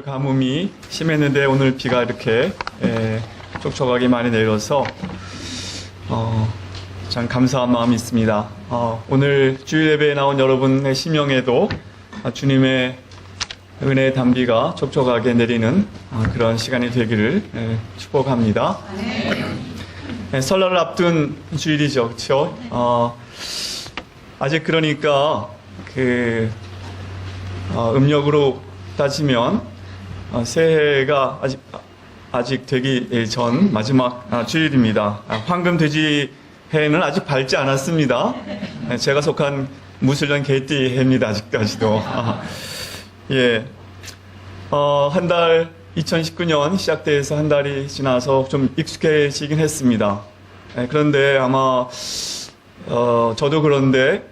가뭄이 심했는데 오늘 비가 이렇게 촉촉하게 많이 내려서 참 감사한 마음이 있습니다. 오늘 주일 예배에 나온 여러분의 심령에도 주님의 은혜의 단비가 촉촉하게 내리는 그런 시간이 되기를 축복합니다. 설날을 앞둔 주일이죠, 그렇죠? 아직 그러니까 음력으로 따지면 새해가 아직 되기 전 마지막 주일입니다. 황금 돼지 해는 아직 밝지 않았습니다. 제가 속한 무술년 개띠 해입니다. 아직까지도. 예. 한 달 2019년 시작돼서 한 달이 지나서 좀 익숙해지긴 했습니다. 그런데 아마 저도 그런데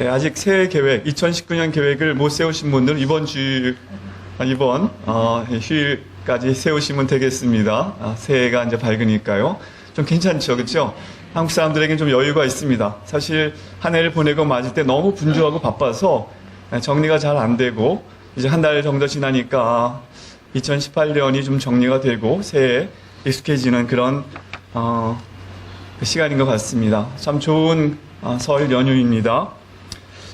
아직 새해 계획, 2019년 계획을 못 세우신 분들은 이번 휴일까지 세우시면 되겠습니다. 새해가 이제 밝으니까요. 좀 괜찮죠, 그렇죠? 한국 사람들에게는 좀 여유가 있습니다. 사실 한 해를 보내고 맞을 때 너무 분주하고 바빠서 정리가 잘 안 되고 이제 한 달 정도 지나니까 2018년이 좀 정리가 되고 새해에 익숙해지는 그런 시간인 것 같습니다. 참 좋은 설 연휴입니다.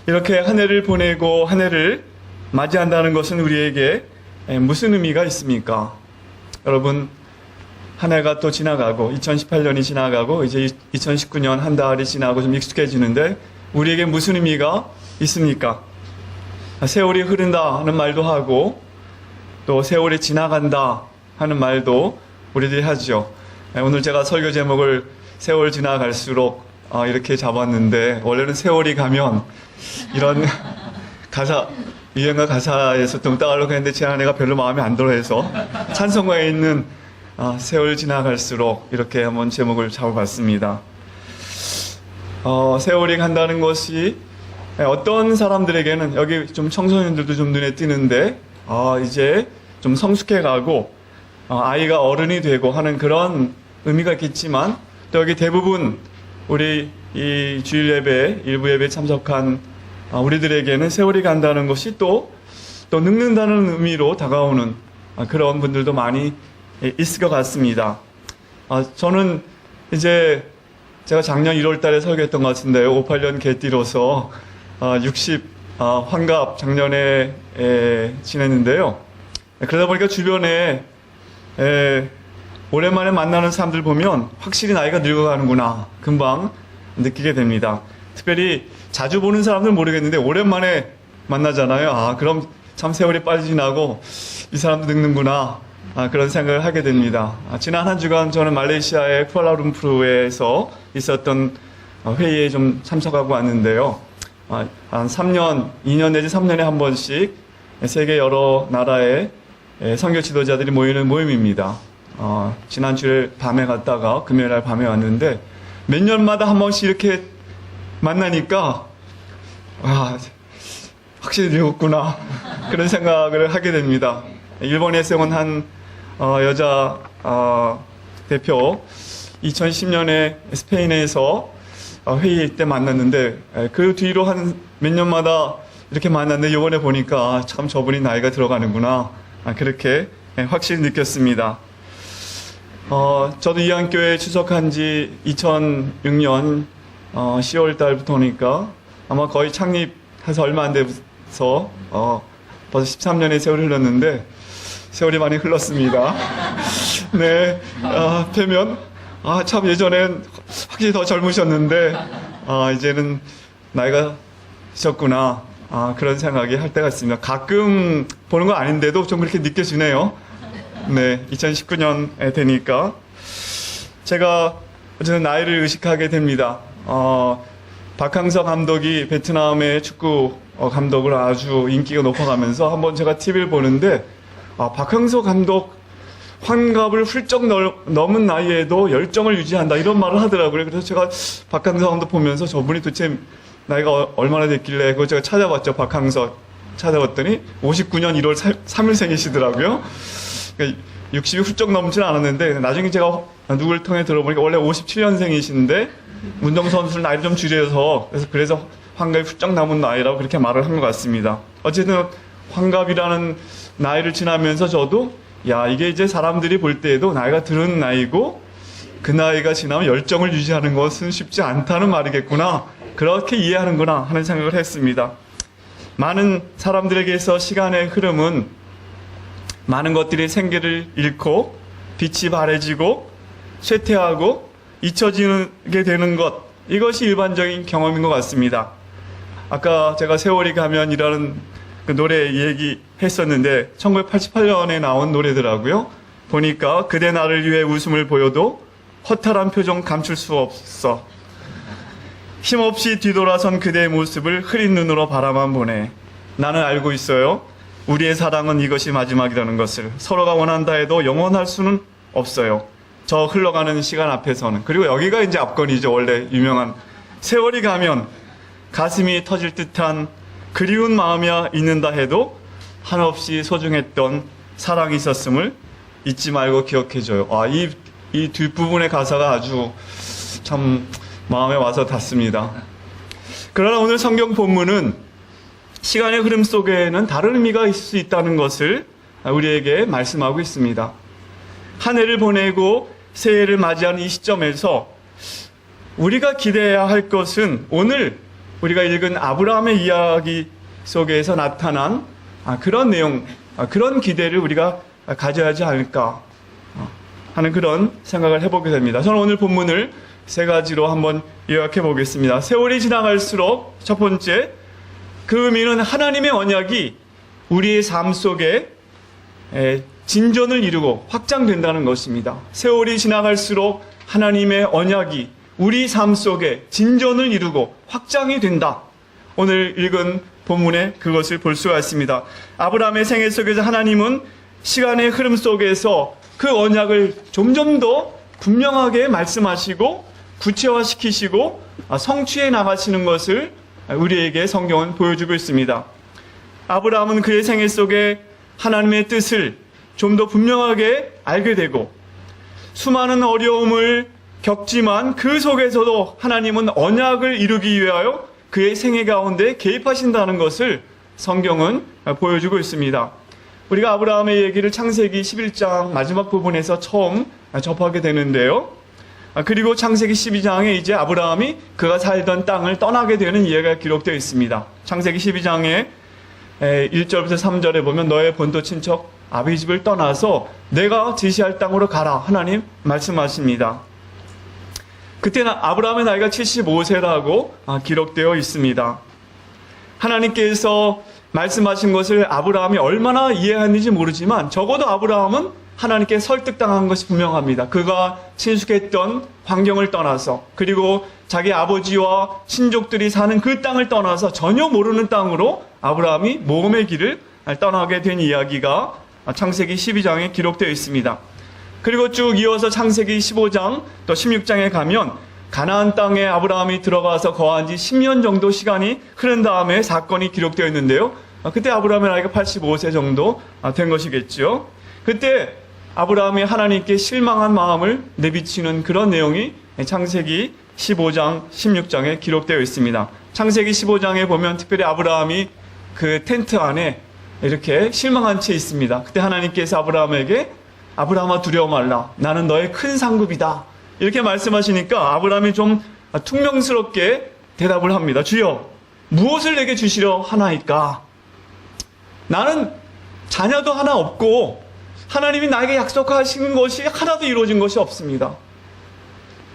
이렇게 한 해를 보내고 한 해를 맞이한다는 것은 우리에게 무슨 의미가 있습니까? 여러분, 한 해가 또 지나가고 2018년이 지나가고 이제 2019년 한 달이 지나고 좀 익숙해지는데 우리에게 무슨 의미가 있습니까? 세월이 흐른다 하는 말도 하고 또 세월이 지나간다 하는 말도 우리들이 하죠. 오늘 제가 설교 제목을 세월 지나갈수록 이렇게 잡았는데 원래는 세월이 가면 이런 유행가 가사에서 좀 따르려고 했는데 제 아내가 별로 마음에 안 들어 해서 찬송가에 있는 세월 지나갈수록 이렇게 한번 제목을 잡아봤습니다. 세월이 간다는 것이 어떤 사람들에게는 여기 좀 청소년들도 좀 눈에 띄는데 이제 좀 성숙해 가고 아이가 어른이 되고 하는 그런 의미가 있겠지만 또 여기 대부분 우리 이 주일 예배 일부 예배에 참석한 우리들에게는 세월이 간다는 것이 또 늙는다는 의미로 다가오는 그런 분들도 많이 있을 것 같습니다. 저는 이제 제가 작년 1월 달에 설교했던 것 같은데요. 58년 개띠로서 60 환갑 작년에 지냈는데요. 그러다 보니까 주변에 오랜만에 만나는 사람들 보면 확실히 나이가 늙어가는구나 금방 느끼게 됩니다. 특별히 자주 보는 사람들은 모르겠는데 오랜만에 만나잖아요. 그럼 참 세월이 빨리 지나고 이 사람도 늙는구나 그런 생각을 하게 됩니다. 지난 한 주간 저는 말레이시아의 쿠알라룸푸르에서 있었던 회의에 좀 참석하고 왔는데요. 한 3년, 2년 내지 3년에 한 번씩 세계 여러 나라의 선교 지도자들이 모이는 모임입니다. 지난주에 밤에 갔다가 금요일날 밤에 왔는데 몇 년마다 한 번씩 이렇게 만나니까 확실히 늙었구나 그런 생각을 하게 됩니다. 일본에서 온 한 여자 대표 2010년에 스페인에서 회의 때 만났는데 그 뒤로 한 몇 년마다 이렇게 만났는데 이번에 보니까 참 저분이 나이가 들어가는구나 그렇게 확실히 느꼈습니다. 저도 이 한교회에 추석한 지 2006년 10월 달부터니까 아마 거의 창립해서 얼마 안 돼서 벌써 13년의 세월이 흘렀는데 세월이 많이 흘렀습니다. 네, 뵈면 참 예전엔 확실히 더 젊으셨는데 이제는 나이가 드셨구나 그런 생각이 할 때가 있습니다. 가끔 보는 거 아닌데도 좀 그렇게 느껴지네요. 네, 2019년 되니까 제가 어쨌든 나이를 의식하게 됩니다. 박항서 감독이 베트남의 축구 감독을 아주 인기가 높아가면서 한번 제가 TV를 보는데 박항서 감독 환갑을 훌쩍 넘은 나이에도 열정을 유지한다 이런 말을 하더라고요. 그래서 제가 박항서 감독 보면서 저분이 도대체 나이가 얼마나 됐길래 그거 제가 찾아봤죠. 박항서 찾아봤더니 59년 1월 3일생이시더라고요. 60이 훌쩍 넘지는 않았는데 나중에 제가 누구를 통해 들어보니까 원래 57년생이신데 운동선수를 나이를 좀 줄여서 그래서 환갑이 훌쩍 남은 나이라고 그렇게 말을 한 것 같습니다. 어쨌든 환갑이라는 나이를 지나면서 저도 야, 이게 이제 사람들이 볼 때에도 나이가 들은 나이고 그 나이가 지나면 열정을 유지하는 것은 쉽지 않다는 말이겠구나. 그렇게 이해하는구나 하는 생각을 했습니다. 많은 사람들에게서 시간의 흐름은 많은 것들이 생기를 잃고 빛이 바래지고 쇠퇴하고 잊혀지게 되는 것, 이것이 일반적인 경험인 것 같습니다. 아까 제가 세월이 가면이라는 그 노래 얘기했었는데 1988년에 나온 노래더라고요. 보니까 그대 나를 위해 웃음을 보여도 허탈한 표정 감출 수 없어. 힘없이 뒤돌아선 그대의 모습을 흐린 눈으로 바라만 보네. 나는 알고 있어요. 우리의 사랑은 이것이 마지막이라는 것을. 서로가 원한다 해도 영원할 수는 없어요. 저 흘러가는 시간 앞에서는. 그리고 여기가 이제 앞건이죠. 원래 유명한. 세월이 가면 가슴이 터질 듯한 그리운 마음이 있는다 해도 한없이 소중했던 사랑이 있었음을 잊지 말고 기억해줘요. 이 뒷부분의 가사가 아주 참 마음에 와서 닿습니다. 그러나 오늘 성경 본문은 시간의 흐름 속에는 다른 의미가 있을 수 있다는 것을 우리에게 말씀하고 있습니다. 한 해를 보내고 새해를 맞이하는 이 시점에서 우리가 기대해야 할 것은 오늘 우리가 읽은 아브라함의 이야기 속에서 나타난 그런 내용, 그런 기대를 우리가 가져야 하지 않을까 하는 그런 생각을 해보게 됩니다. 저는 오늘 본문을 세 가지로 한번 요약해 보겠습니다. 세월이 지나갈수록 첫 번째, 그 의미는 하나님의 언약이 우리의 삶 속에 진전을 이루고 확장된다는 것입니다. 세월이 지나갈수록 하나님의 언약이 우리 삶 속에 진전을 이루고 확장이 된다. 오늘 읽은 본문에 그것을 볼 수가 있습니다. 아브라함의 생애 속에서 하나님은 시간의 흐름 속에서 그 언약을 점점 더 분명하게 말씀하시고 구체화시키시고 성취해 나가시는 것을 우리에게 성경은 보여주고 있습니다. 아브라함은 그의 생애 속에 하나님의 뜻을 좀 더 분명하게 알게 되고 수많은 어려움을 겪지만 그 속에서도 하나님은 언약을 이루기 위하여 그의 생애 가운데 개입하신다는 것을 성경은 보여주고 있습니다. 우리가 아브라함의 얘기를 창세기 11장 마지막 부분에서 처음 접하게 되는데요. 그리고 창세기 12장에 이제 아브라함이 그가 살던 땅을 떠나게 되는 이야기가 기록되어 있습니다. 창세기 12장에 1절부터 3절에 보면 너의 본토 친척 아비 집을 떠나서 내가 지시할 땅으로 가라 하나님 말씀하십니다. 그때는 아브라함의 나이가 75세라고 기록되어 있습니다. 하나님께서 말씀하신 것을 아브라함이 얼마나 이해했는지 모르지만 적어도 아브라함은 하나님께 설득당한 것이 분명합니다. 그가 친숙했던 환경을 떠나서 그리고 자기 아버지와 친족들이 사는 그 땅을 떠나서 전혀 모르는 땅으로 아브라함이 모험의 길을 떠나게 된 이야기가 창세기 12장에 기록되어 있습니다. 그리고 쭉 이어서 창세기 15장 또 16장에 가면 가나안 땅에 아브라함이 들어가서 거한 지 10년 정도 시간이 흐른 다음에 사건이 기록되어 있는데요. 그때 아브라함의 나이가 85세 정도 된 것이겠죠. 그때 아브라함이 하나님께 실망한 마음을 내비치는 그런 내용이 창세기 15장, 16장에 기록되어 있습니다. 창세기 15장에 보면 특별히 아브라함이 그 텐트 안에 이렇게 실망한 채 있습니다. 그때 하나님께서 아브라함에게 아브라함아 두려워 말라. 나는 너의 큰 상급이다. 이렇게 말씀하시니까 아브라함이 좀 퉁명스럽게 대답을 합니다. 주여, 무엇을 내게 주시려 하나이까? 나는 자녀도 하나 없고 하나님이 나에게 약속하신 것이 하나도 이루어진 것이 없습니다.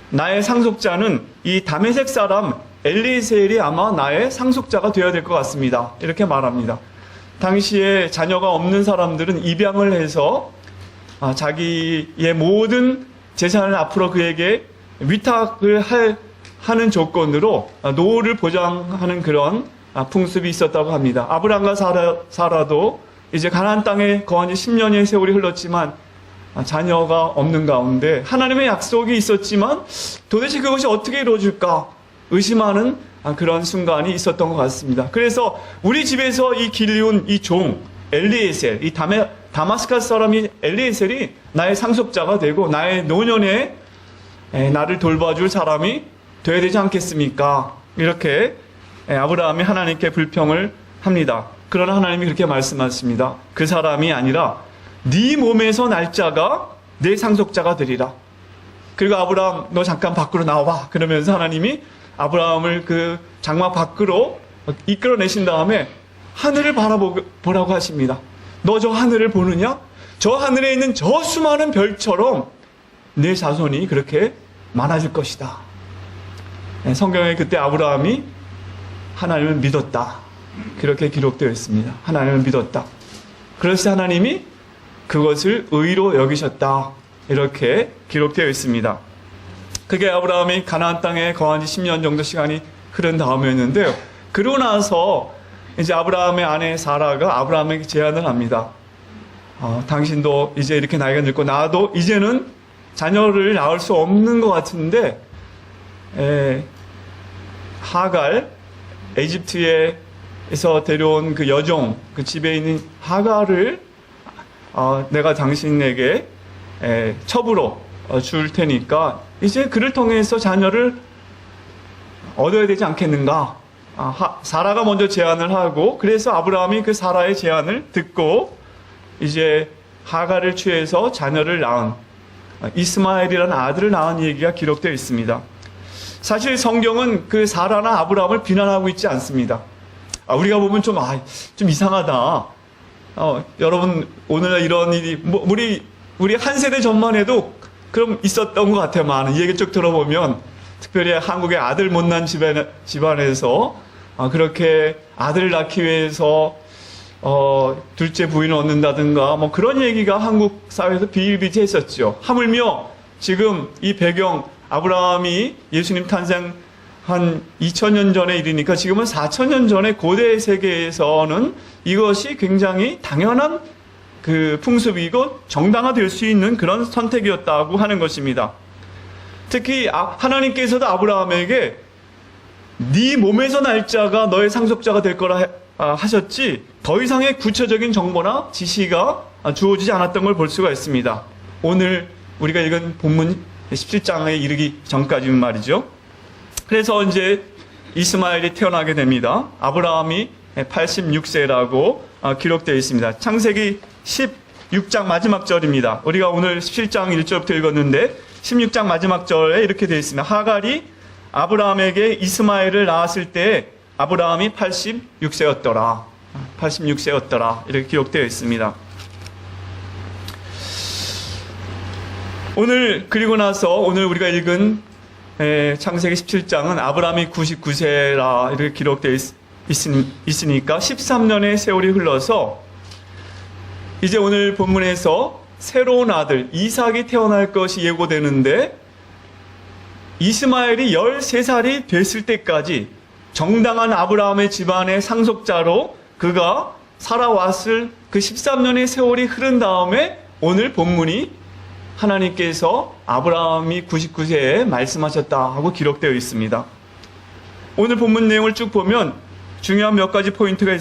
나의 상속자는 이 다메섹 사람 엘리에셀이 아마 나의 상속자가 되어야 될 것 같습니다. 이렇게 말합니다. 당시에 자녀가 없는 사람들은 입양을 해서 자기의 모든 재산을 앞으로 그에게 위탁을 하는 조건으로 노후를 보장하는 그런 풍습이 있었다고 합니다. 아브람과 사라도 이제 가나안 땅에 거한 지 10년의 세월이 흘렀지만 자녀가 없는 가운데 하나님의 약속이 있었지만 도대체 그것이 어떻게 이루어질까 의심하는 그런 순간이 있었던 것 같습니다. 그래서 우리 집에서 이 길리온 이 종 엘리에셀, 이 다마스카스 사람이 엘리에셀이 나의 상속자가 되고 나의 노년에 나를 돌봐줄 사람이 되어야 되지 않겠습니까? 이렇게 아브라함이 하나님께 불평을 합니다. 그러나 하나님이 그렇게 말씀하십니다. 그 사람이 아니라 네 몸에서 날 자가 내 상속자가 되리라. 그리고 아브라함 너 잠깐 밖으로 나와. 그러면서 하나님이 아브라함을 그 장막 밖으로 이끌어내신 다음에 하늘을 바라보라고 하십니다. 너 저 하늘을 보느냐? 저 하늘에 있는 저 수많은 별처럼 내 자손이 그렇게 많아질 것이다. 성경에 그때 아브라함이 하나님을 믿었다. 그렇게 기록되어 있습니다. 하나님을 믿었다. 그래서 하나님이 그것을 의로 여기셨다. 이렇게 기록되어 있습니다. 그게 아브라함이 가나안 땅에 거한 지 10년 정도 시간이 흐른 다음이었는데요. 그러고 나서 이제 아브라함의 아내 사라가 아브라함에게 제안을 합니다. 당신도 이제 이렇게 나이가 늙고 나도 이제는 자녀를 낳을 수 없는 것 같은데 하갈, 에집트에서 데려온 그 여종, 그 집에 있는 하갈을 내가 당신에게 첩으로 줄 테니까 이제 그를 통해서 자녀를 얻어야 되지 않겠는가. 사라가 먼저 제안을 하고 그래서 아브라함이 그 사라의 제안을 듣고 이제 하갈을 취해서 자녀를 낳은 이스마엘이라는 아들을 낳은 얘기가 기록되어 있습니다. 사실 성경은 그 사라나 아브라함을 비난하고 있지 않습니다. 우리가 보면 좀 이상하다. 여러분 오늘날 이런 일이 우리 한 세대 전만 해도 그럼 있었던 것 같아요. 많은 얘기 쭉 들어보면 특별히 한국의 아들 못난 집안에서 그렇게 아들을 낳기 위해서 둘째 부인을 얻는다든가 뭐 그런 얘기가 한국 사회에서 비일비재했었죠. 하물며 지금 이 배경 아브라함이 예수님 탄생 한 2000년 전에 일이니까 지금은 4000년 전에 고대 세계에서는 이것이 굉장히 당연한 그 풍습이고 정당화될 수 있는 그런 선택이었다고 하는 것입니다. 특히 하나님께서도 아브라함에게 네 몸에서 날 자가 너의 상속자가 될 거라 하셨지 더 이상의 구체적인 정보나 지시가 주어지지 않았던 걸 볼 수가 있습니다. 오늘 우리가 읽은 본문 17장에 이르기 전까지는 말이죠. 그래서 이제 이스마엘이 태어나게 됩니다. 아브라함이 86세라고 기록되어 있습니다. 창세기 16장 마지막 절입니다. 우리가 오늘 17장 1절부터 읽었는데 16장 마지막 절에 이렇게 되어 있습니다. 하갈이 아브라함에게 이스마엘을 낳았을 때 아브라함이 86세였더라. 86세였더라. 이렇게 기록되어 있습니다. 그리고 나서 오늘 우리가 읽은 창세기 17장은 아브라함이 99세라 이렇게 기록되어 있으니까 13년의 세월이 흘러서 이제 오늘 본문에서 새로운 아들 이삭이 태어날 것이 예고되는데 이스마엘이 13살이 됐을 때까지 정당한 아브라함의 집안의 상속자로 그가 살아왔을 그 13년의 세월이 흐른 다음에 오늘 본문이 하나님께서 아브라함이 99세에 말씀하셨다 하고 기록되어 있습니다. 오늘 본문 내용을 쭉 보면 중요한 몇 가지 포인트가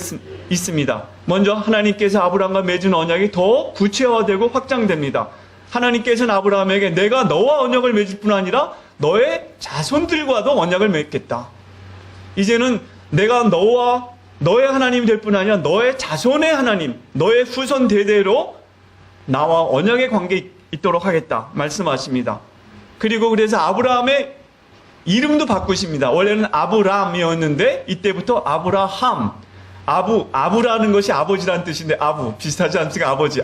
있습니다. 먼저 하나님께서 아브라함과 맺은 언약이 더 구체화되고 확장됩니다. 하나님께서는 아브라함에게 내가 너와 언약을 맺을 뿐 아니라 너의 자손들과도 언약을 맺겠다. 이제는 내가 너의 하나님이 될 뿐 아니라 너의 자손의 하나님, 너의 후손 대대로 나와 언약의 관계 있도록 하겠다 말씀하십니다. 그리고 그래서 아브라함의 이름도 바꾸십니다. 원래는 아브람이었는데 이때부터 아브라함. 아부라는 것이 아버지라는 뜻인데 비슷하지 않습니까? 아버지,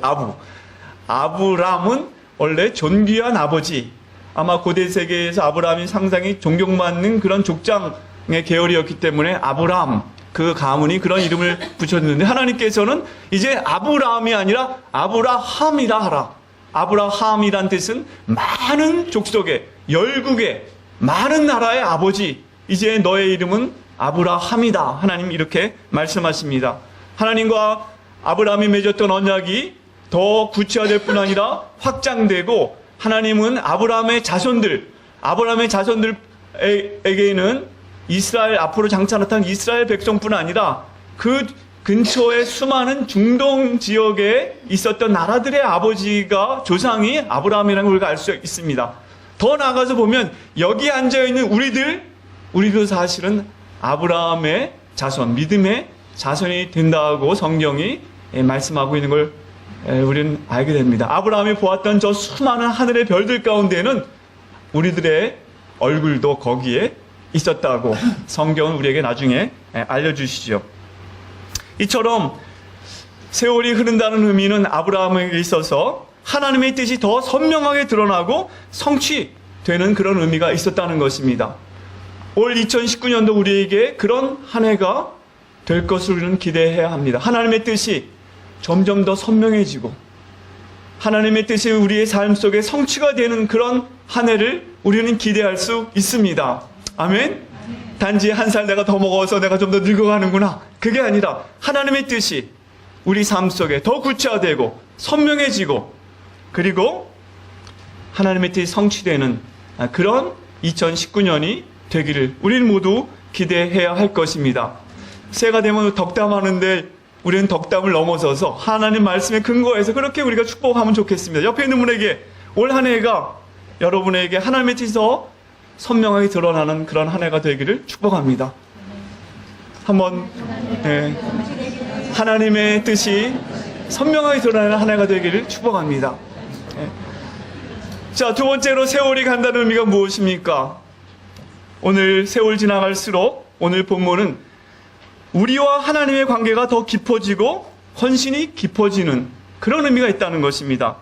아브람은 원래 존귀한 아버지. 아마 고대 세계에서 아브람이 상당히 존경받는 그런 족장의 계열이었기 때문에 아브람, 그 가문이 그런 이름을 붙였는데 하나님께서는 이제 아브람이 아니라 아브라함이라 하라. 아브라함이란 뜻은 많은 족속의, 열국의, 많은 나라의 아버지. 이제 너의 이름은 아브라함이다. 하나님 이렇게 말씀하십니다. 하나님과 아브라함이 맺었던 언약이 더 구체화될 뿐 아니라 확장되고 하나님은 아브라함의 자손들에게는 이스라엘 앞으로 장차 나타난 이스라엘 백성뿐 아니라 그 근처의 수많은 중동 지역에 있었던 나라들의 아버지가 조상이 아브라함이라는 걸 우리가 알 수 있습니다. 더 나아가서 보면 여기 앉아있는 우리도 사실은 아브라함의 자손, 믿음의 자손이 된다고 성경이 말씀하고 있는 걸 우리는 알게 됩니다. 아브라함이 보았던 저 수많은 하늘의 별들 가운데는 우리들의 얼굴도 거기에 있었다고 성경은 우리에게 나중에 알려주시죠. 이처럼 세월이 흐른다는 의미는 아브라함에게 있어서 하나님의 뜻이 더 선명하게 드러나고 성취되는 그런 의미가 있었다는 것입니다. 올 2019년도 우리에게 그런 한 해가 될 것을 우리는 기대해야 합니다. 하나님의 뜻이 점점 더 선명해지고 하나님의 뜻이 우리의 삶 속에 성취가 되는 그런 한 해를 우리는 기대할 수 있습니다. 아멘? 단지 한 살 내가 더 먹어서 내가 좀 더 늙어가는구나. 그게 아니라 하나님의 뜻이 우리 삶 속에 더 구체화되고 선명해지고 그리고 하나님의 뜻이 성취되는 그런 2019년이 되기를 우리는 모두 기대해야 할 것입니다. 새해가 되면 덕담하는데 우리는 덕담을 넘어서서 하나님 말씀에 근거해서 그렇게 우리가 축복하면 좋겠습니다. 옆에 있는 분에게 올 한 해가 여러분에게 하나님의 뜻이 더 선명하게 드러나는 그런 한 해가 되기를 축복합니다. 한번 하나님의 뜻이 선명하게 드러나는 한 해가 되기를 축복합니다. 자, 두 번째로 세월이 간다는 의미가 무엇입니까? 오늘 세월 지나갈수록 오늘 본문은 우리와 하나님의 관계가 더 깊어지고 헌신이 깊어지는 그런 의미가 있다는 것입니다.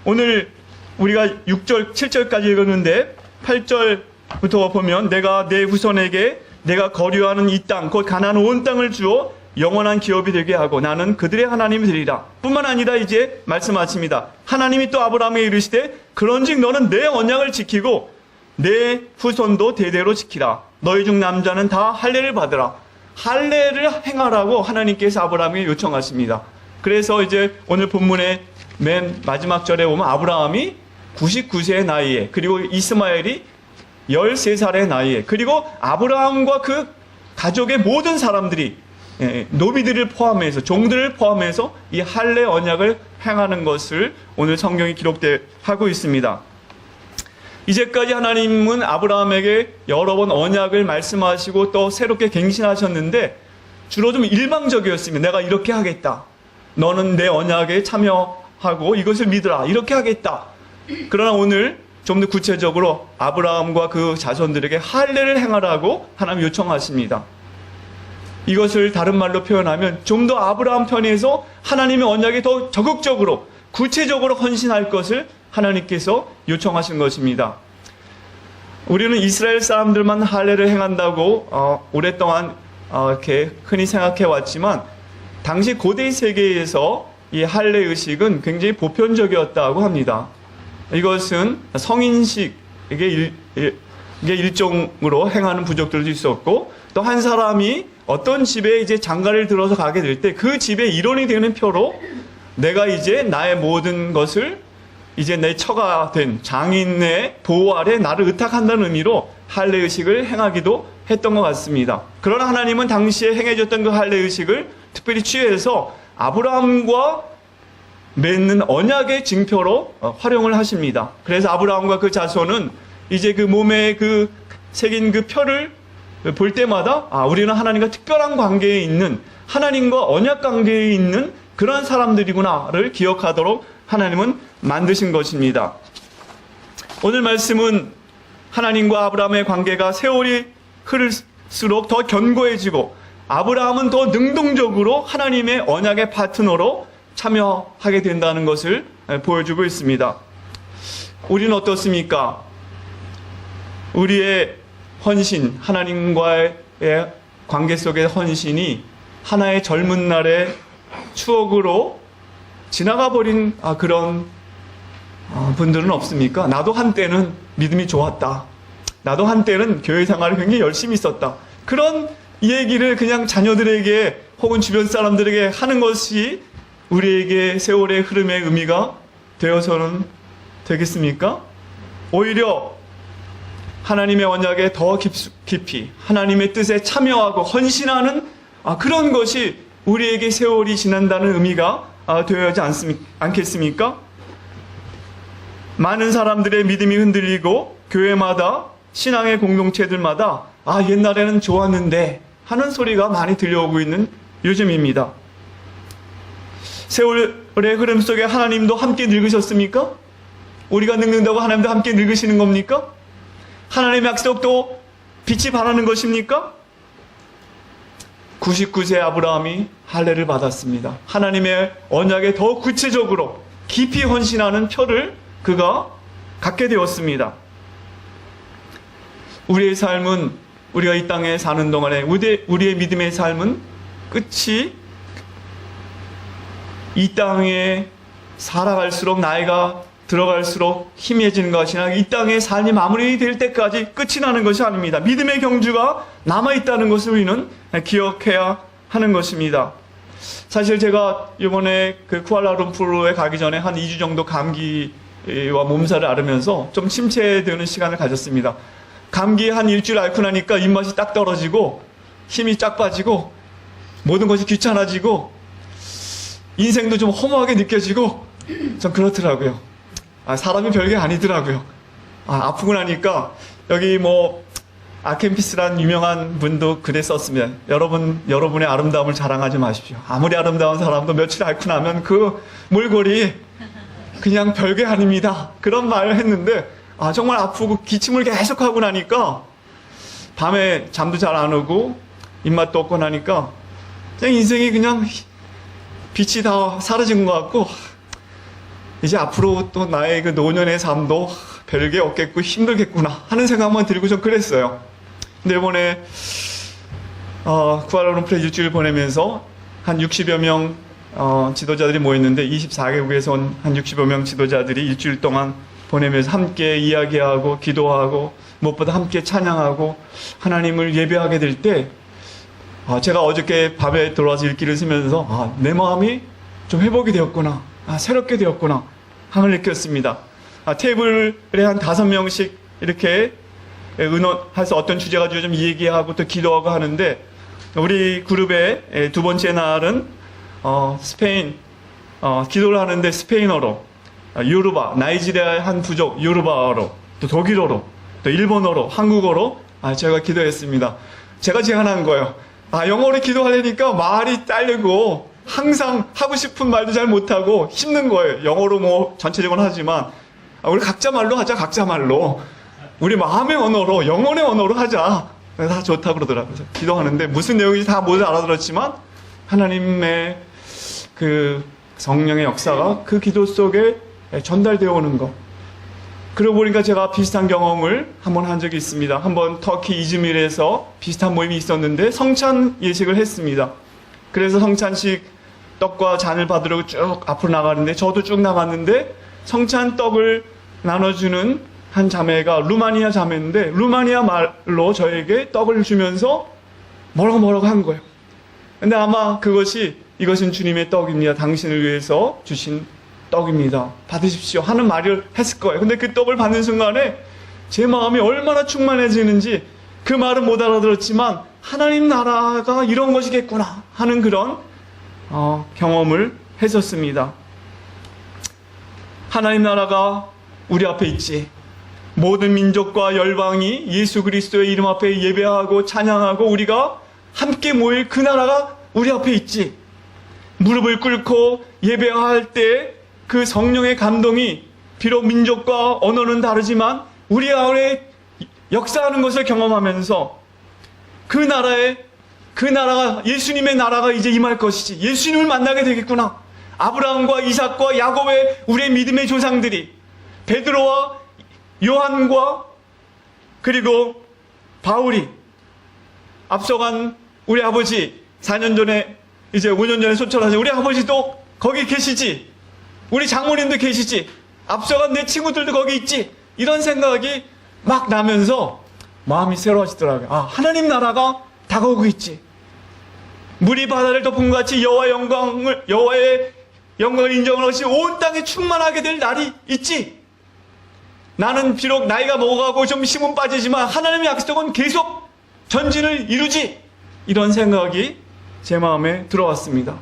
오늘 우리가 6절, 7절까지 읽었는데 8절부터 보면 내가 내 후손에게 내가 거류하는 이 땅, 곧 가나안 온 땅을 주어 영원한 기업이 되게 하고 나는 그들의 하나님이 되리라. 뿐만 아니라 이제 말씀하십니다. 하나님이 또 아브라함에게 이르시되 그런즉 너는 내 언약을 지키고 내 후손도 대대로 지키라. 너희 중 남자는 다 할례를 받으라. 할례를 행하라고 하나님께서 아브라함에게 요청하십니다. 그래서 이제 오늘 본문의 맨 마지막 절에 보면 아브라함이 99세의 나이에 그리고 이스마엘이 13살의 나이에 그리고 아브라함과 그 가족의 모든 사람들이 노비들을 포함해서 종들을 포함해서 이 할례 언약을 행하는 것을 오늘 성경이 기록하고 있습니다. 이제까지 하나님은 아브라함에게 여러 번 언약을 말씀하시고 또 새롭게 갱신하셨는데 주로 좀 일방적이었습니다. 내가 이렇게 하겠다. 너는 내 언약에 참여하고 이것을 믿으라. 이렇게 하겠다. 그러나 오늘 좀 더 구체적으로 아브라함과 그 자손들에게 할례를 행하라고 하나님 요청하십니다. 이것을 다른 말로 표현하면 좀 더 아브라함 편에서 하나님의 언약에 더 적극적으로 구체적으로 헌신할 것을 하나님께서 요청하신 것입니다. 우리는 이스라엘 사람들만 할례를 행한다고 오랫동안 이렇게 흔히 생각해 왔지만 당시 고대 세계에서 이 할례 의식은 굉장히 보편적이었다고 합니다. 이것은 성인식 이게 일종으로 행하는 부족들도 있었고 또 한 사람이 어떤 집에 이제 장가를 들어서 가게 될 때 그 집의 일원이 되는 표로 내가 이제 나의 모든 것을 이제 내 처가 된 장인의 보호 아래 나를 의탁한다는 의미로 할례 의식을 행하기도 했던 것 같습니다. 그러나 하나님은 당시에 행해졌던 그 할례 의식을 특별히 취해서 아브라함과 맺는 언약의 징표로 활용을 하십니다. 그래서 아브라함과 그 자손은 이제 그 몸에 그 새긴 그 표를 볼 때마다 우리는 하나님과 특별한 관계에 있는 하나님과 언약 관계에 있는 그런 사람들이구나를 기억하도록 하나님은 만드신 것입니다. 오늘 말씀은 하나님과 아브라함의 관계가 세월이 흐를수록 더 견고해지고 아브라함은 더 능동적으로 하나님의 언약의 파트너로 참여하게 된다는 것을 보여주고 있습니다. 우리는 어떻습니까? 우리의 헌신, 하나님과의 관계 속의 헌신이 하나의 젊은 날의 추억으로 지나가 버린 그런 분들은 없습니까? 나도 한때는 믿음이 좋았다. 나도 한때는 교회 생활을 굉장히 열심히 했었다. 그런 얘기를 그냥 자녀들에게 혹은 주변 사람들에게 하는 것이 우리에게 세월의 흐름의 의미가 되어서는 되겠습니까? 오히려 하나님의 언약에 더 깊이 하나님의 뜻에 참여하고 헌신하는 그런 것이 우리에게 세월이 지난다는 의미가 되어야지 않겠습니까? 많은 사람들의 믿음이 흔들리고 교회마다 신앙의 공동체들마다 옛날에는 좋았는데 하는 소리가 많이 들려오고 있는 요즘입니다. 세월의 흐름 속에 하나님도 함께 늙으셨습니까? 우리가 늙는다고 하나님도 함께 늙으시는 겁니까? 하나님의 약속도 빛이 바라는 것입니까? 99세 아브라함이 할례를 받았습니다. 하나님의 언약에 더 구체적으로 깊이 헌신하는 표를 그가 갖게 되었습니다. 우리의 삶은, 우리가 이 땅에 사는 동안에 우리의 믿음의 삶은 끝이 이 땅에 살아갈수록, 나이가 들어갈수록 희미해지는 것이 아니라 이 땅의 삶이 마무리될 때까지 끝이 나는 것이 아닙니다. 믿음의 경주가 남아있다는 것을 우리는 기억해야 하는 것입니다. 사실 제가 이번에 그 쿠알라룸푸르에 가기 전에 한 2주 정도 감기와 몸살을 앓으면서 좀 침체되는 시간을 가졌습니다. 감기 한 일주일 앓고 나니까 입맛이 딱 떨어지고 힘이 쫙 빠지고 모든 것이 귀찮아지고 인생도 좀 허무하게 느껴지고 좀 그렇더라고요. 사람이 별게 아니더라고요. 아프고 나니까 여기 아켄피스라는 유명한 분도 글에 썼습니다. 여러분의 아름다움을 자랑하지 마십시오. 아무리 아름다운 사람도 며칠 앓고 나면 그 몰골이 그냥 별게 아닙니다. 그런 말을 했는데 정말 아프고 기침을 계속하고 나니까 밤에 잠도 잘 안 오고 입맛도 없고 나니까 그냥 인생이 그냥 빛이 다 사라진 것 같고 이제 앞으로 또 나의 그 노년의 삶도 별게 없겠고 힘들겠구나 하는 생각만 들고 좀 그랬어요. 근데 이번에 쿠알라룸푸르에 일주일 보내면서 한 60여 명 지도자들이 모였는데 24개국에서 온 한 60여 명 지도자들이 일주일 동안 보내면서 함께 이야기하고 기도하고 무엇보다 함께 찬양하고 하나님을 예배하게 될 때 제가 어저께 밤에 들어와서 읽기를 쓰면서 내 마음이 좀 회복이 되었구나, 새롭게 되었구나 함을 느꼈습니다. 테이블에 한 5명씩 이렇게 의논해서 어떤 주제 가지고 좀 얘기하고 또 기도하고 하는데 우리 그룹의 두 번째 날은 스페인 기도를 하는데 스페인어로, 요르바, 나이지리아의 한 부족 요르바어로, 또 독일어로, 또 일본어로, 한국어로 제가 기도했습니다. 제가 제안한 거예요. 영어로 기도하려니까 말이 딸리고 항상 하고 싶은 말도 잘 못하고 힘든 거예요. 영어로 전체적으로 하지만 우리 각자 말로 하자. 각자 말로 우리 마음의 언어로, 영혼의 언어로 하자. 다 좋다고 그러더라고요. 기도하는데 무슨 내용인지 다 못 알아들었지만 하나님의 그 성령의 역사가 그 기도 속에 전달되어 오는 것. 그러고 보니까 제가 비슷한 경험을 한번 한 적이 있습니다. 한번 터키 이즈밀에서 비슷한 모임이 있었는데 성찬 예식을 했습니다. 그래서 성찬식 떡과 잔을 받으려고 쭉 앞으로 나가는데 저도 쭉 나갔는데 성찬 떡을 나눠주는 한 자매가 루마니아 자매인데 루마니아 말로 저에게 떡을 주면서 뭐라고 한 거예요. 근데 아마 이것은 주님의 떡입니다. 당신을 위해서 주신 떡입니다. 받으십시오 하는 말을 했을 거예요. 근데 그 떡을 받는 순간에 제 마음이 얼마나 충만해지는지 그 말은 못 알아들었지만 하나님 나라가 이런 것이겠구나 하는 그런 경험을 했었습니다. 하나님 나라가 우리 앞에 있지. 모든 민족과 열방이 예수 그리스도의 이름 앞에 예배하고 찬양하고 우리가 함께 모일 그 나라가 우리 앞에 있지. 무릎을 꿇고 예배할 때 그 성령의 감동이 비록 민족과 언어는 다르지만 우리 안에 역사하는 것을 경험하면서 그 나라가 예수님의 나라가 이제 임할 것이지. 예수님을 만나게 되겠구나. 아브라함과 이삭과 야곱의 우리의 믿음의 조상들이 베드로와 요한과 그리고 바울이 앞서간 우리 아버지 4년 전에 이제 5년 전에 소천하신 우리 아버지도 거기 계시지. 우리 장모님도 계시지. 앞서간 내 친구들도 거기 있지. 이런 생각이 막 나면서 마음이 새로워지더라고요. 하나님 나라가 다가오고 있지. 물이 바다를 덮은 것 같이 여호와의 영광을 인정을 하시 온 땅에 충만하게 될 날이 있지. 나는 비록 나이가 먹어가고 좀 힘은 빠지지만 하나님의 약속은 계속 전진을 이루지. 이런 생각이 제 마음에 들어왔습니다.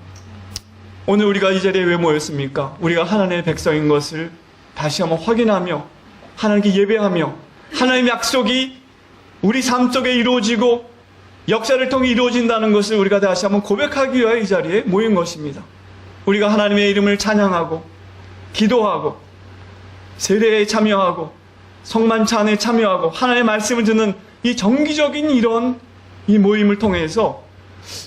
오늘 우리가 이 자리에 왜 모였습니까? 우리가 하나님의 백성인 것을 다시 한번 확인하며 하나님께 예배하며 하나님의 약속이 우리 삶 속에 이루어지고 역사를 통해 이루어진다는 것을 우리가 다시 한번 고백하기 위하여 이 자리에 모인 것입니다. 우리가 하나님의 이름을 찬양하고 기도하고 세례에 참여하고 성만찬에 참여하고 하나님의 말씀을 듣는 이 정기적인 이런 이 모임을 통해서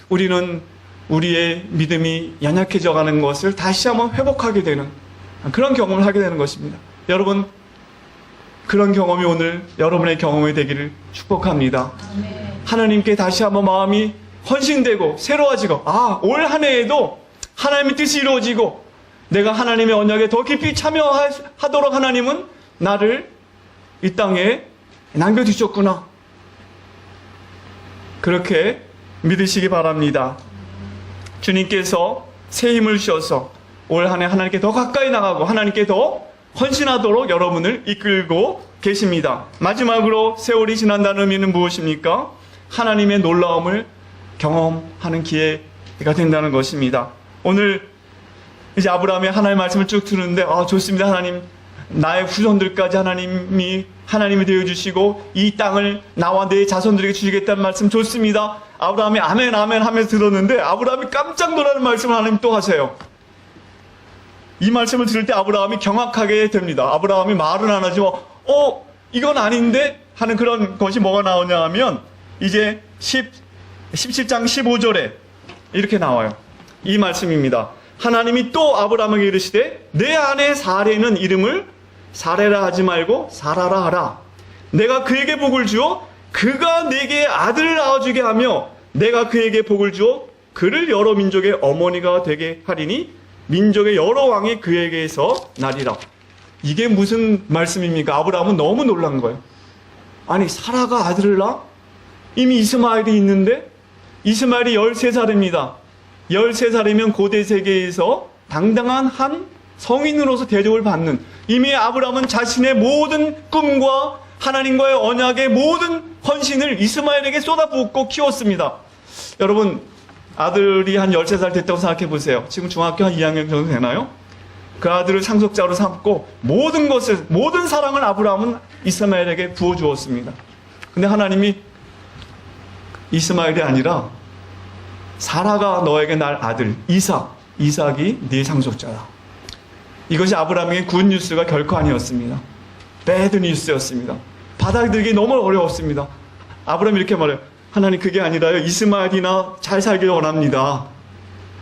우리는 우리의 믿음이 연약해져 가는 것을 다시 한번 회복하게 되는 그런 경험을 하게 되는 것입니다. 여러분, 그런 경험이 오늘 여러분의 경험이 되기를 축복합니다. 하나님께 다시 한번 마음이 헌신되고 새로워지고, 올 한 해에도 하나님의 뜻이 이루어지고 내가 하나님의 언약에 더 깊이 참여하도록 하나님은 나를 이 땅에 남겨두셨구나. 그렇게 믿으시기 바랍니다. 주님께서 새 힘을 주셔서 올 한 해 하나님께 더 가까이 나가고 하나님께 더 헌신하도록 여러분을 이끌고 계십니다. 마지막으로 세월이 지난다는 의미는 무엇입니까? 하나님의 놀라움을 경험하는 기회가 된다는 것입니다. 오늘 이제 아브라함의 하나님의 말씀을 쭉 들었는데 좋습니다. 하나님, 나의 후손들까지 하나님이 되어주시고 이 땅을 나와 내 자손들에게 주시겠다는 말씀 좋습니다. 아브라함이 아멘 아멘 하면서 들었는데 아브라함이 깜짝 놀라는 말씀을 하나님 또 하세요. 이 말씀을 들을 때 아브라함이 경악하게 됩니다. 아브라함이 말은 안 하지만 이건 아닌데 하는 그런 것이 뭐가 나오냐 하면 이제 17장 15절에 이렇게 나와요. 이 말씀입니다. 하나님이 또 아브라함에게 이르시되 내 아내 사레는 이름을 사레라 하지 말고 사라라 하라. 내가 그에게 복을 주어 그가 내게 아들을 낳아주게 하며 내가 그에게 복을 주어 그를 여러 민족의 어머니가 되게 하리니 민족의 여러 왕이 그에게서 나리라. 이게 무슨 말씀입니까? 아브라함은 너무 놀란 거예요. 아니, 사라가 아들을 낳아? 이미 이스마엘이 있는데 이스마엘이 13살입니다. 13살이면 고대 세계에서 당당한 한 성인으로서 대접을 받는, 이미 아브라함은 자신의 모든 꿈과 하나님과의 언약의 모든 헌신을 이스마엘에게 쏟아붓고 키웠습니다. 여러분, 아들이 한 13살 됐다고 생각해 보세요. 지금 중학교 한 2학년 정도 되나요? 그 아들을 상속자로 삼고 모든 사랑을 아브라함은 이스마엘에게 부어주었습니다. 근데 하나님이 이스마엘이 아니라 사라가 너에게 날 아들 이삭이 네 상속자다. 이것이 아브라함에게 굿뉴스가 결코 아니었습니다. 배드 뉴스였습니다. 받아들이기 너무 어려웠습니다. 아브라함이 이렇게 말해요. 하나님, 그게 아니라요, 이스마엘이나 잘 살기를 원합니다.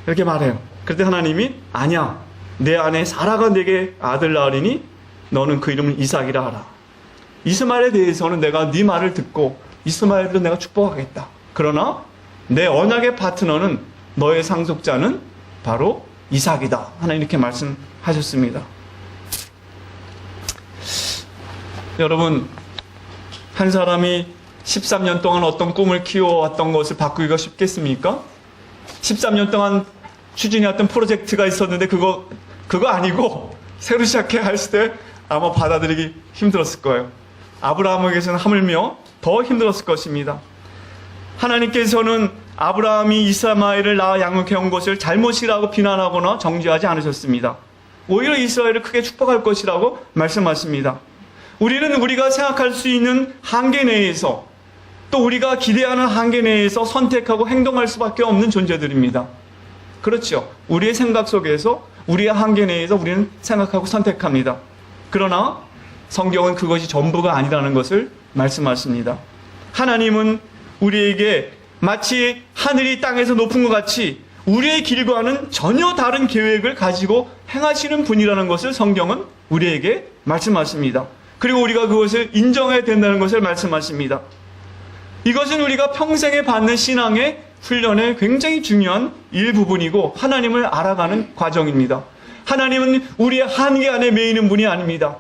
이렇게 말해요. 그때 하나님이 아니야, 내 아내 사라가 내게 아들 낳으리니 너는 그 이름을 이삭이라 하라. 이스마엘에 대해서는 내가 네 말을 듣고 이스마엘도 내가 축복하겠다. 그러나 내 언약의 파트너는, 너의 상속자는 바로 이삭이다. 하나님 이렇게 말씀하셨습니다. 여러분, 한 사람이 13년 동안 어떤 꿈을 키워왔던 것을 바꾸기가 쉽겠습니까? 13년 동안 추진해왔던 프로젝트가 있었는데 그거 아니고 새로 시작해 했을 때 아마 받아들이기 힘들었을 거예요. 아브라함에게서는 하물며 더 힘들었을 것입니다. 하나님께서는 아브라함이 이스마엘을 낳아 양육해온 것을 잘못이라고 비난하거나 정죄하지 않으셨습니다. 오히려 이스라엘을 크게 축복할 것이라고 말씀하십니다. 우리는 우리가 생각할 수 있는 한계 내에서, 또 우리가 기대하는 한계 내에서 선택하고 행동할 수밖에 없는 존재들입니다. 그렇죠. 우리의 생각 속에서, 우리의 한계 내에서 우리는 생각하고 선택합니다. 그러나 성경은 그것이 전부가 아니라는 것을 말씀하십니다. 하나님은 우리에게 마치 하늘이 땅에서 높은 것 같이 우리의 길과는 전혀 다른 계획을 가지고 행하시는 분이라는 것을 성경은 우리에게 말씀하십니다. 그리고 우리가 그것을 인정해야 된다는 것을 말씀하십니다. 이것은 우리가 평생에 받는 신앙의 훈련의 굉장히 중요한 일부분이고 하나님을 알아가는 과정입니다. 하나님은 우리의 한계 안에 매이는 분이 아닙니다.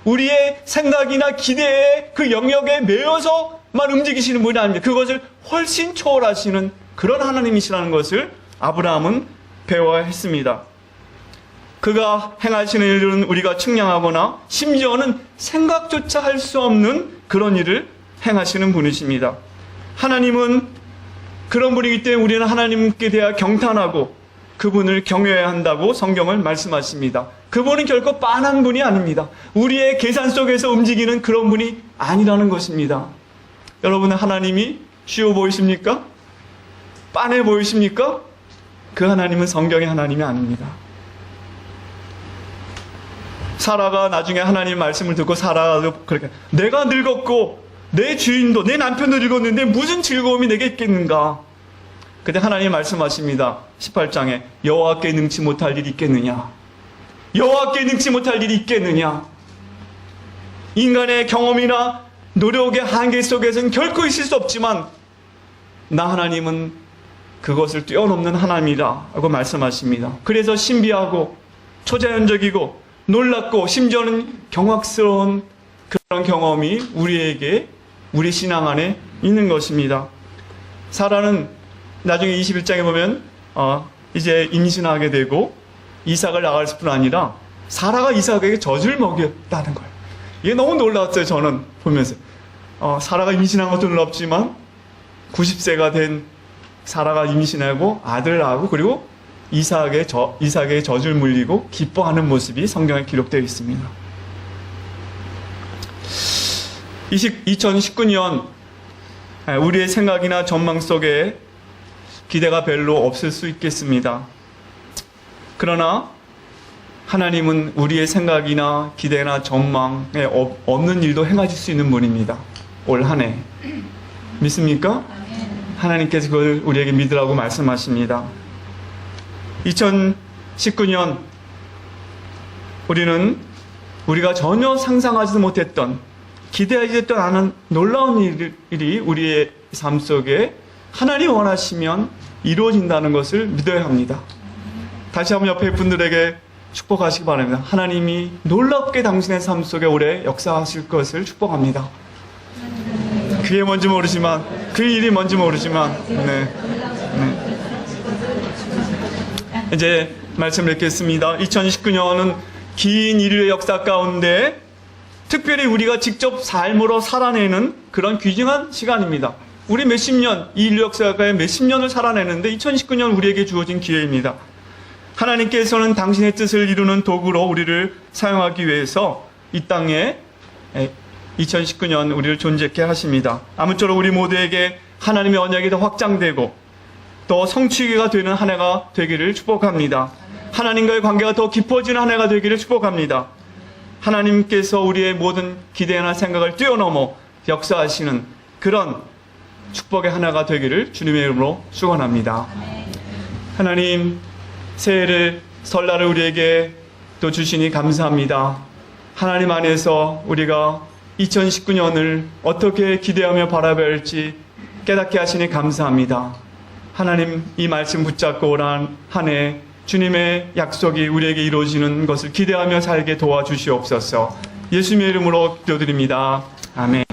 우리의 생각이나 기대의 그 영역에 매여서만 움직이시는 분이 아닙니다. 그것을 훨씬 초월하시는 그런 하나님이시라는 것을 아브라함은 배워야 했습니다. 그가 행하시는 일은 우리가 측량하거나 심지어는 생각조차 할 수 없는 그런 일을 행하시는 분이십니다. 하나님은 그런 분이기 때문에 우리는 하나님께 대하여 경탄하고 그분을 경외해야 한다고 성경을 말씀하십니다. 그분은 결코 빤한 분이 아닙니다. 우리의 계산 속에서 움직이는 그런 분이 아니라는 것입니다. 여러분, 하나님이 쉬워 보이십니까? 빤해 보이십니까? 그 하나님은 성경의 하나님이 아닙니다. 사라가 나중에 하나님 말씀을 듣고 사라가 그렇게, 내가 늙었고 내 주인도 내 남편도 늙었는데 무슨 즐거움이 내게 있겠는가? 그때 하나님 말씀하십니다. 18장에 여호와께 능치 못할 일이 있겠느냐? 여호와께 능치 못할 일이 있겠느냐? 인간의 경험이나 노력의 한계 속에서는 결코 있을 수 없지만 나 하나님은 그것을 뛰어넘는 하나님이라 하고 말씀하십니다. 그래서 신비하고 초자연적이고 놀랍고 심지어는 경악스러운 그런 경험이 우리에게 우리 신앙 안에 있는 것입니다. 사라는 나중에 21장에 보면 이제 임신하게 되고 이삭을 낳을 뿐 아니라 사라가 이삭에게 젖을 먹였다는 거예요. 이게 너무 놀라웠어요. 저는 보면서 사라가 임신한 것도 놀랍지만 90세가 된 사라가 임신하고 아들을 낳고 그리고 이삭의 젖을 물리고 기뻐하는 모습이 성경에 기록되어 있습니다. 2019년 우리의 생각이나 전망 속에 기대가 별로 없을 수 있겠습니다. 그러나 하나님은 우리의 생각이나 기대나 전망에 없는 일도 행하실 수 있는 분입니다. 올 한 해 믿습니까? 하나님께서 그걸 우리에게 믿으라고 말씀하십니다. 2019년 우리는 우리가 전혀 상상하지도 못했던 기대하지도 않은 놀라운 일이 우리의 삶 속에 하나님 원하시면 이루어진다는 것을 믿어야 합니다. 다시 한번 옆에 분들에게 축복하시기 바랍니다. 하나님이 놀랍게 당신의 삶 속에 올해 역사하실 것을 축복합니다. 그게 뭔지 모르지만 그 일이 뭔지 모르지만 이제 말씀을 읽겠습니다. 2019년은 긴 인류의 역사 가운데 특별히 우리가 직접 삶으로 살아내는 그런 귀중한 시간입니다. 우리 몇십 년, 이 인류 역사가에 몇십 년을 살아내는데 2019년 우리에게 주어진 기회입니다. 하나님께서는 당신의 뜻을 이루는 도구로 우리를 사용하기 위해서 이 땅에 2019년 우리를 존재케 하십니다. 아무쪼록 우리 모두에게 하나님의 언약이 더 확장되고 더 성취가 되는 한 해가 되기를 축복합니다. 하나님과의 관계가 더 깊어지는 한 해가 되기를 축복합니다. 하나님께서 우리의 모든 기대나 생각을 뛰어넘어 역사하시는 그런 축복의 하나가 되기를 주님의 이름으로 축원합니다. 하나님, 새해를 설날을 우리에게 또 주시니 감사합니다. 하나님 안에서 우리가 2019년을 어떻게 기대하며 바라봐야 할지 깨닫게 하시니 감사합니다. 하나님, 이 말씀 붙잡고 오란 한 해 주님의 약속이 우리에게 이루어지는 것을 기대하며 살게 도와주시옵소서. 예수님의 이름으로 기도드립니다. 아멘.